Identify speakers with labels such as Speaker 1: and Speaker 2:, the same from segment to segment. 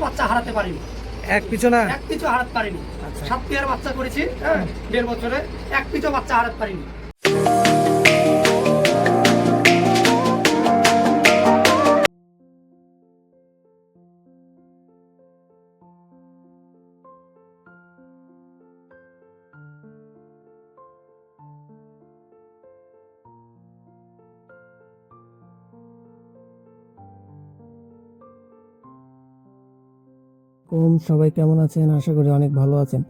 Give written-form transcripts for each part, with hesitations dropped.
Speaker 1: বাচ্চা হারাতে পারিনি।
Speaker 2: এক পিছু না?
Speaker 1: এক পিছু হারাতে পারিনি।
Speaker 2: আচ্ছা।
Speaker 1: 7 পেয়ার বাচ্চা করেছি, হ্যাঁ, 1.5 বছরে এক পিছু বাচ্চা হারাতে পারিনি।
Speaker 2: সবাই কেমন আছেন? আশা করি অনেক ভালো আছেন।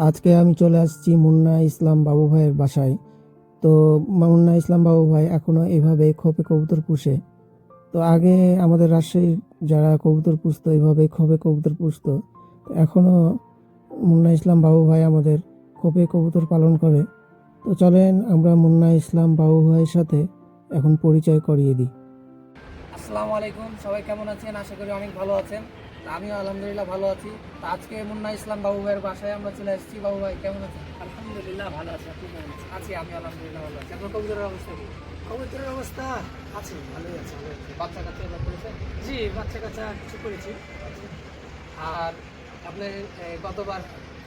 Speaker 2: আজকে আমি চলে আসছি মুন্না ইসলাম বাবু ভাইয়ের বাসায়। তো মুন্না ইসলাম বাবু ভাই এখনো এইভাবে খোপে কবুতর পুষে। তো আগে আমাদের রাজশাহীর যারা কবুতর পুষতো এইভাবে খোপে কবুতর পুষতো, তো এখনো মুন্না ইসলাম বাবু ভাই আমাদের খোপে কবুতর পালন করে। তো চলেন আমরা মুন্না ইসলাম বাবু ভাইয়ের সাথে এখন পরিচয় করিয়ে দিই।
Speaker 1: আসসালামু আলাইকুম, সবাই কেমন আছেন? আশা করি অনেক ভালো আছেন। আমিও আলহামদুলিল্লাহ ভালো আছি। তো আজকে মুন্না ইসলাম বাবু ভাইয়ের বাসায় আমরা চলে এসেছি। বাবু ভাই কেমন আছেন? আলহামদুলিল্লাহ ভালো আছি। আপনি কেমন আছেন? আছি, আমি আলহামদুলিল্লাহ ভালো আছি। আপনার কবুতরের অবস্থা কি? কবুতরের অবস্থা আছে, ভালোই আছে। বাচ্চা কাচ্চা এবার করেছেন? জি, বাচ্চা কাচ্চা কিছু করেছি। আর আপনি গতবার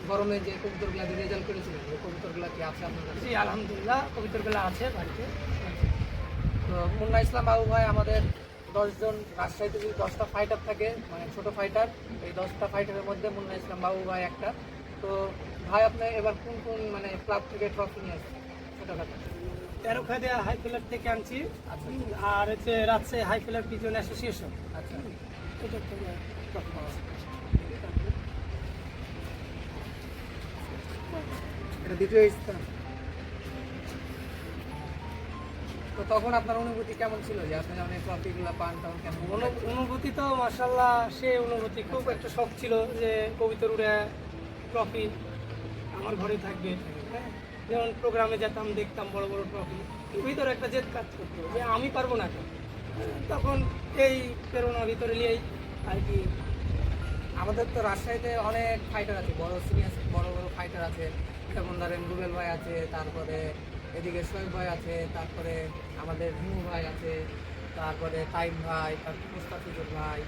Speaker 1: গরমে যে কবুতরগুলা রেজাল্ট করেছিলেন, ওই কবুতরগুলা কি আছে আপনার কাছে? জি আলহামদুলিল্লাহ, কবুতরগুলা আছে বাড়িতে। তো মুন্না ইসলাম বাবু ভাই আমাদের 10 জন, রাজশাহীতে যদি 10টা ফাইটার থাকে, মানে ছোট ফাইটার, এই 10টা ফাইটারের মধ্যে মুন্না ইসলাম বাবু ভাই একটা। তো ভাই আপনি এবার কোন কোন মানে ক্লাব থেকে ট্রফি নিয়ে আসছেন ছোটখাটো?
Speaker 3: 13 খাদিয়া হাই ফিলার থেকে আনছি।
Speaker 1: আচ্ছা।
Speaker 3: আর হচ্ছে Rajshahi high flyer pigeon association,
Speaker 1: আচ্ছা,
Speaker 3: এটা থেকে ট্রফি পাওয়া।
Speaker 1: এটা দ্বিতীয় স্থান। তো তখন আপনার অনুভূতি কেমন ছিল যে আপনি যখন এই ট্রফিগুলো পান তখন কেমন?
Speaker 3: অনুভূতি তো মাশাআল্লাহ সে অনুভূতি, খুব একটা শখ ছিল যে কবিতর উড়ে ট্রফি আমার ঘরে থাকবে। হ্যাঁ, যেমন প্রোগ্রামে যেতাম, দেখতাম বড় বড় ট্রফি, ভিতরে একটা জেদ কাজ করতো যে আমি পারবো না কেন। তখন এই প্রেরণা ভিতরে নিয়েই আর কি।
Speaker 1: আমাদের তো রাজশাহীতে অনেক ফাইটার আছে, বড় সিনিয়র বড় বড় ফাইটার আছে। যেমন ধরেন রুবেল ভাই আছে, তারপরে এদিকে শোয়েব ভাই আছে, তারপরে আমাদের হিমু ভাই আছে, তারপরে তাইম ভাই, তারপরে মুস্তাফিজুর ভাই,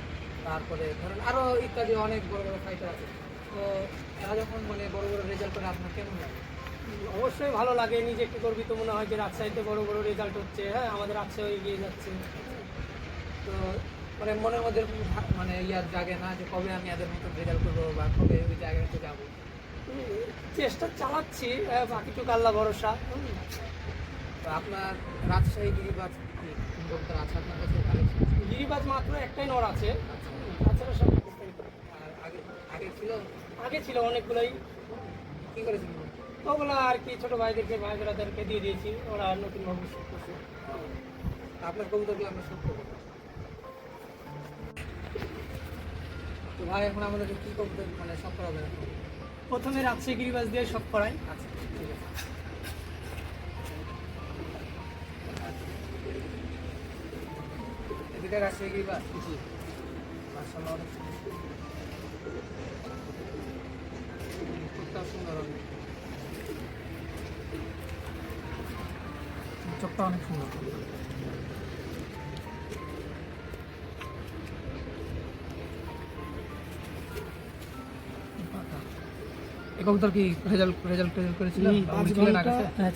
Speaker 1: তারপরে ধরেন আরও ইত্যাদি অনেক বড় বড় ফাইটার আছে। তো তারা যখন মানে বড় বড় রেজাল্ট করে আপনার কেমন লাগে?
Speaker 3: অবশ্যই ভালো লাগে, নিজেকে গর্বিত মনে হয় যে রাজশাহীতে বড় বড় রেজাল্ট হচ্ছে। হ্যাঁ, আমাদের রাজশাহী এগিয়ে যাচ্ছে।
Speaker 1: তো মানে মনের মধ্যে মানে ইয়ার জাগে না যে কবে আমি এদের মতো রেজাল্ট করবো বা কবে ওই জায়গাতে যাবো?
Speaker 3: চেষ্টা চালাচ্ছি, বাকিটুকু আল্লাহ ভরসা।
Speaker 1: তো আপনার রাজশাহী গিরিবাজ কি কবুতর আছে আপনার কাছে কালেকশন?
Speaker 3: গিরিবাজ মাত্র একটাই নর আছে,
Speaker 1: আচ্ছা।
Speaker 3: তাছাড়া সব পাকিস্তানি।
Speaker 1: আর আগে আগে ছিল?
Speaker 3: আগে ছিল অনেকগুলোই,
Speaker 1: কি করেছিল?
Speaker 3: ওগুলো আর কি ছোট ভাইদেরকে ভাই ব্রাদারকে দিয়ে দিয়েছি, ওরা নতুন ভবিষ্যৎ করছে।
Speaker 1: আপনার কবুতরগুলো আমরা শখ করবো। তো ভাই এখন আমাদেরকে কি কবুতর মানে শখ করাবে?
Speaker 3: প্রথমে রাজশাহী গিরিবাজ দিয়ে সব করাই।
Speaker 1: আচ্ছা, ঠিক আছে। এদিকে রাজশাহী গিরিবাজ। জি, মাশাআল্লাহ অনেক সুন্দর। চোখটাও সুন্দর, অনেক চোখটা অনেক সুন্দর। এই কবুতর কি রেজাল্ট করেছিল?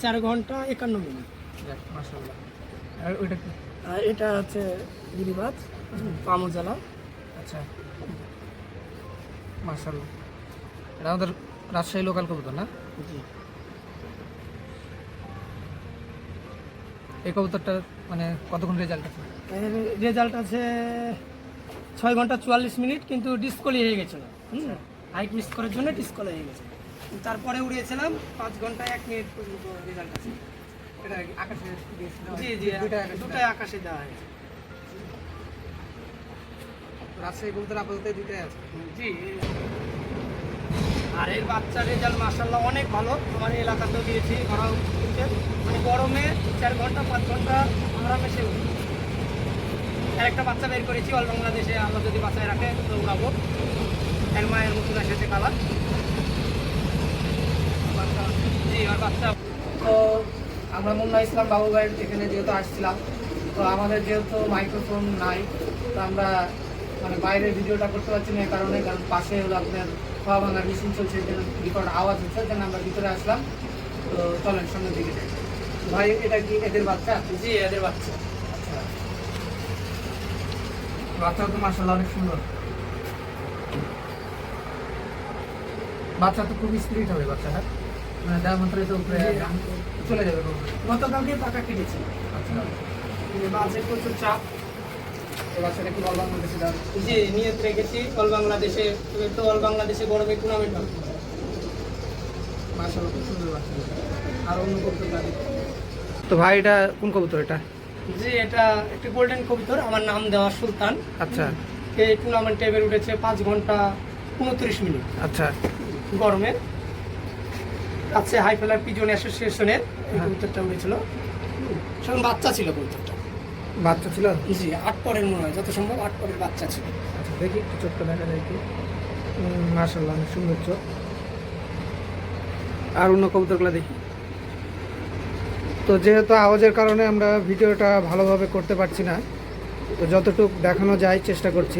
Speaker 3: 4 ঘন্টা 51 মিনিট।
Speaker 1: মাশাআল্লাহ। আর ওইটা কি?
Speaker 3: আর এটা হচ্ছে গিরিবাজ পামুজালা।
Speaker 1: আচ্ছা, মাশাআল্লাহ। এটা আমাদের রাজশাহী লোকাল কবুতর না?
Speaker 3: জি।
Speaker 1: এই কবুতরটা মানে কতক্ষণ রেজাল্ট আছে?
Speaker 3: রেজাল্ট আছে 6 ঘন্টা 44 মিনিট, কিন্তু ডিসকোয়ালি হয়ে গেছিল। হাইট মিস করার জন্য ডিসকোয়ালি হয়ে গেছে। তারপরে উড়িয়েছিলাম 5 ঘন্টা 1 মিনিট পর্যন্ত রেজাল্ট আছে।
Speaker 1: এটা আকাশে দিয়েছিল?
Speaker 3: জি জি, দুটাই আকাশে দেওয়া হয়েছে।
Speaker 1: রাজশাহী কবুতর আপাতত দুটাই আছে।
Speaker 3: জি। আর এর বাচ্চার রেজাল্ট মাশাআল্লাহ অনেক ভালো। আমার এলাকাতেও দিয়েছি, ওরাও উঠছে। মানে গরমে 4 ঘন্টা 5 ঘন্টা আরামে সে উঠছে। আর একটা বাচ্চা বের করেছি অল বাংলাদেশে, আল্লাহ যদি বাচ্চায় রাখে তো উড়াবো। এক মায়ের মতন এসেছে কালার। জি, আর বাচ্চা।
Speaker 1: তো আমরা মুন্না ইসলাম বাবু ভাইয়ের এখানে যেহেতু আসছিলাম, তো আমাদের যেহেতু মাইক্রোফোন নাই, তো আমরা মানে বাইরের ভিডিওটা করতে পারছি না এই কারণে, কারণ পাশে হলো আপনার খাওয়া ভাঙার মেশিন চলছে, এই জন্য রিকর্ড আওয়াজ হচ্ছে, যেন আমরা ভিতরে আসলাম। তো চলেন সামনের দিকে যাই। ভাই এটা কি এদের বাচ্চা?
Speaker 3: জি, এদের বাচ্চা।
Speaker 1: আচ্ছা, বাচ্চা তো মাশাআল্লাহ অনেক সুন্দর। বাচ্চা তো খুব স্পিরিট হবে বাচ্চাটা, মানে দেওয়ার মাত্রই তো উপরে চলে যাবে।
Speaker 3: গতকালকে পাকা কেটেছি,
Speaker 1: আচ্ছা,
Speaker 3: বাসে প্রচুর চাপ।
Speaker 1: এই বাচ্চাটা কি বল বাংলাদেশে দেওয়া?
Speaker 3: জি, নিয়ত রেখেছি অল বাংলাদেশে, তো অল বাংলাদেশে গরমে টুর্নামেন্ট হবে।
Speaker 1: মাশাআল্লাহ খুব সুন্দর বাচ্চা। আর অন্য কবুতর না? তো ভাই এটা কোন কবুতর এটা?
Speaker 3: জি, এটা একটি গোল্ডেন কবুতর, আমার নাম দেওয়া সুলতান।
Speaker 1: আচ্ছা
Speaker 3: এই টুর্নামেন্টে এবার উঠেছে 5 ঘন্টা 29 মিনিট
Speaker 1: আচ্ছা,
Speaker 3: গরমে। আছে হাই ফেলার পিজন অ্যাসোসিয়েশনের এই কবুতরটা উঠেছিল। সেখানে বাচ্চা ছিল কবুতরটা।
Speaker 1: বাচ্চা ছিল?
Speaker 3: জি, 8 পরের মনে হয়, যত সম্ভব 8 পরের বাচ্চা ছিল।
Speaker 1: আচ্ছা, দেখি একটু চোখটা দেখা যায় কি। মাশাআল্লাহ অনেক সুন্দর চোখ। আর অন্য কবুতরগুলো দেখি। তো যেহেতু আওয়াজের কারণে আমরা ভিডিওটা ভালোভাবে করতে পারছি না, তো যতটুকু দেখানো যায় চেষ্টা করছি।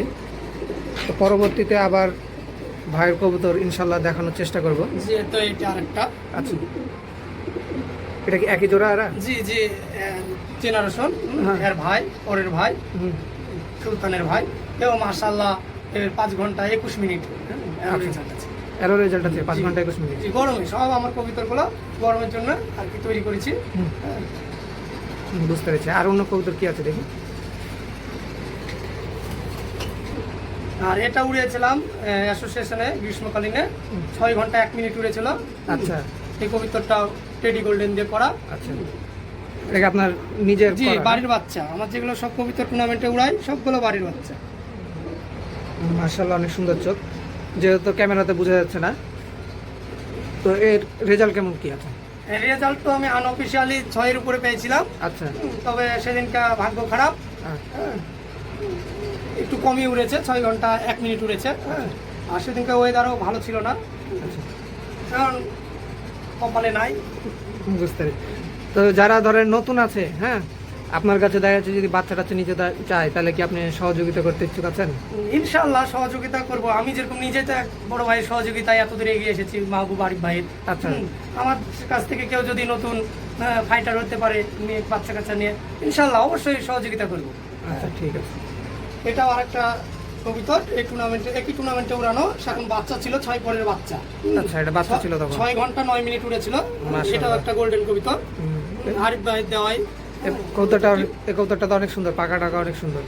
Speaker 1: তো পরবর্তীতে আবার ভাইয়ের কবুতর ইনশাল্লাহ দেখানোর চেষ্টা করব।
Speaker 3: জি, তো এটা আরেকটা।
Speaker 1: আচ্ছা, এটা কি একই জোড়া এরা?
Speaker 3: জি জি, জেনারেশন,
Speaker 1: হ্যাঁ।
Speaker 3: এর ভাই, পরের ভাই,
Speaker 1: হুম,
Speaker 3: সুলতানের ভাই। এবং মাশাআল্লাহ এর 5 ঘন্টা 21 মিনিট
Speaker 1: আচ্ছা। এরও রেজাল্ট আছে 5 ঘন্টা 21 মিনিট।
Speaker 3: জি, গরমে সব আমার কবিতাগুলো গরমের জন্য আর কি তৈরি করেছি।
Speaker 1: হুম, বুঝতে পেরেছি। আর অন্য কবুতর কি আছে দেখি।
Speaker 3: আর এটা উড়িয়েছিলাম অ্যাসোসিয়েশনে গ্রীষ্মকালীনে, 6 ঘন্টা 1 মিনিট উড়েছিল।
Speaker 1: আচ্ছা
Speaker 3: এই কবিতাটা টেডি গোল্ডেন দিয়ে করা।
Speaker 1: আচ্ছা, এটা কি আপনার নিজের
Speaker 3: জি,
Speaker 1: করা?
Speaker 3: বাড়ির বাচ্চা। আমার যেগুলো সব কবিতা টুর্নামেন্টে উড়াই সবগুলো বাড়ির বাচ্চা।
Speaker 1: মাশাআল্লাহ অনেক সুন্দর চোখ, যেহেতু ক্যামেরাতে বোঝা যাচ্ছে না। তো এর রেজাল্ট কেমন কি আছে?
Speaker 3: রেজাল্ট তো আমি আনঅফিসিয়ালি 6-এর উপরে পেয়েছিলাম।
Speaker 1: আচ্ছা
Speaker 3: তবে সেদিনটা ভাগ্য খারাপ,
Speaker 1: আচ্ছা,
Speaker 3: একটু কমই উড়েছে, 6 ঘন্টা 1 মিনিট উড়েছে। আর সেদিনকে ওয়েদারও ভালো ছিল না,
Speaker 1: আচ্ছা,
Speaker 3: কারণ কপালে নাই।
Speaker 1: বুঝতে পেরেছি। তো যারা ধরেন নতুন আছে, হ্যাঁ, আপনার কাছে দেখা যাচ্ছে যদি বাচ্চা টাচ্চা নিতে চায়, তাহলে কি আপনি সহযোগিতা করতে ইচ্ছুক আছেন?
Speaker 3: ইনশাআল্লাহ সহযোগিতা করব। আমি যেরকম নিজে তো এক বড় ভাইয়ের সহযোগিতায় এত দূরে এগিয়ে এসেছি, মাহবুব আরিফ ভাইয়ের।
Speaker 1: আচ্ছা
Speaker 3: আমার কাছ থেকে কেউ যদি নতুন ফাইটার হতে পারে মেয়ে বাচ্চা কাচ্চা নিয়ে, ইনশাআল্লাহ অবশ্যই সহযোগিতা করব।
Speaker 1: আচ্ছা, ঠিক আছে।
Speaker 3: এটাও আরেকটা কবিতর, এই টুর্নামেন্টে একই টুর্নামেন্টে উড়ানো, এখন বাচ্চা ছিল 6 পরের বাচ্চা।
Speaker 1: আচ্ছা, এটা বাচ্চা ছিল তখন?
Speaker 3: 6 ঘন্টা 9 মিনিট উড়েছিল।
Speaker 1: মাশাআল্লাহ।
Speaker 3: এটাও একটা গোল্ডেন কবিতর, আরিফ ভাইয়ের দেওয়াই।
Speaker 1: এই কবুতরটা তো অনেক সুন্দর, পাকা টাকা অনেক সুন্দর।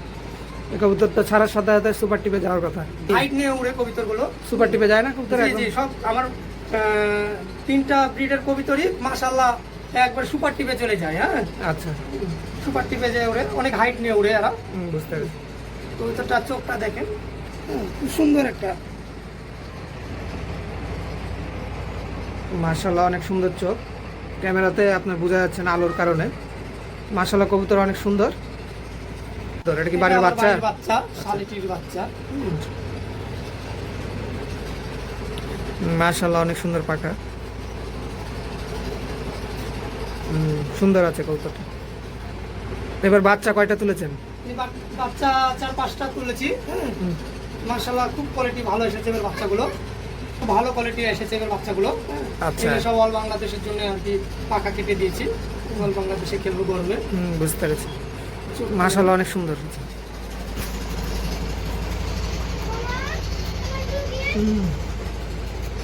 Speaker 1: এই কবুতর তো ছাড়ার সাথে সাথে সুপার টিপে যাওয়ার কথা।
Speaker 3: হাইট নিয়ে উড়ে কবিতরগুলো।
Speaker 1: সুপার টিপে যায় না কবুতর?
Speaker 3: জি জি, সব আমার 3টা ব্রিডের কবিতরই মাশাআল্লাহ একবার সুপার টিপে চলে যায়। হ্যাঁ,
Speaker 1: আচ্ছা,
Speaker 3: সুপার টিপে যায় উড়ে, অনেক হাইট নিয়ে উড়ে এরা।
Speaker 1: বুঝতে পেরেছি।
Speaker 3: কবিতরটার চোখটা দেখেন, খুব সুন্দর একটা।
Speaker 1: মাশাআল্লাহ অনেক সুন্দর চোখ, ক্যামেরাতে আপনার বোঝা যাচ্ছে না আলোর কারণে। মাশাআল্লাহ কবুতর অনেক সুন্দর। এটা কি বাড়ির বাচ্চা?
Speaker 3: বাড়ির বাচ্চা, শালিটির বাচ্চা।
Speaker 1: মাশাআল্লাহ অনেক সুন্দর পাখা। সুন্দর আছে কবুতরটা। এবার বাচ্চা কয়টা তুলেছেন?
Speaker 3: বাচ্চা 4-5টা তুলেছি। মাশাআল্লাহ খুব কোয়ালিটি ভালো এসেছে এবার বাচ্চাগুলো, খুব ভালো কোয়ালিটি এসেছে এবার বাচ্চাগুলো।
Speaker 1: আচ্ছা।
Speaker 3: এগুলো সব অল বাংলাদেশের জন্য আর কি পাখা কেটে দিয়েছি, অল বাংলাদেশে খেলবো গরমে।
Speaker 1: বুঝতে পেরেছি। মাশাআল্লাহ অনেক সুন্দর।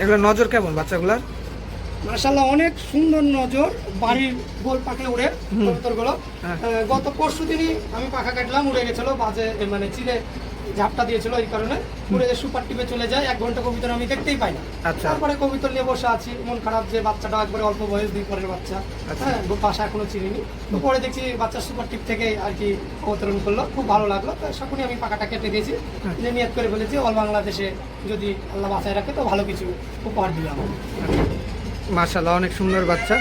Speaker 1: এগুলো নজর কেমন বাচ্চাগুলার?
Speaker 3: মাশাআল্লাহ অনেক সুন্দর নজর, বাড়ির গোল পাখে উড়ে কবুতরগুলো।
Speaker 1: হ্যাঁ।
Speaker 3: গত পরশু দিনই আমি পাখা কাটলাম, উড়ে গেছিল বাজে, মানে চিলে ঝাপটা দিয়েছিল, এই কারণে উড়ে যে সুপার টিপে চলে যায়। 1 ঘন্টা কবিতর আমি দেখতেই পাই না।
Speaker 1: আচ্ছা।
Speaker 3: তারপরে কবিতর নিয়ে বসে আছি, মন খারাপ যে বাচ্চাটা একবারে অল্প বয়স, 2 পরের বাচ্চা।
Speaker 1: আচ্ছা।
Speaker 3: হ্যাঁ, বাসা এখনো চিনিনি। তো পরে দেখছি বাচ্চা সুপার টিপ থেকে আর কি অবতরণ করলো, খুব ভালো লাগলো। তো সকলেই আমি পাখাটা কেটে দিয়েছি, যে নিয়ত করে বলেছি অল বাংলাদেশে যদি আল্লাহ বাঁচায় রাখে তো ভালো কিছু উপহার দিই আমার।
Speaker 1: মাশাআল্লাহ অনেক সুন্দর বাচ্চা।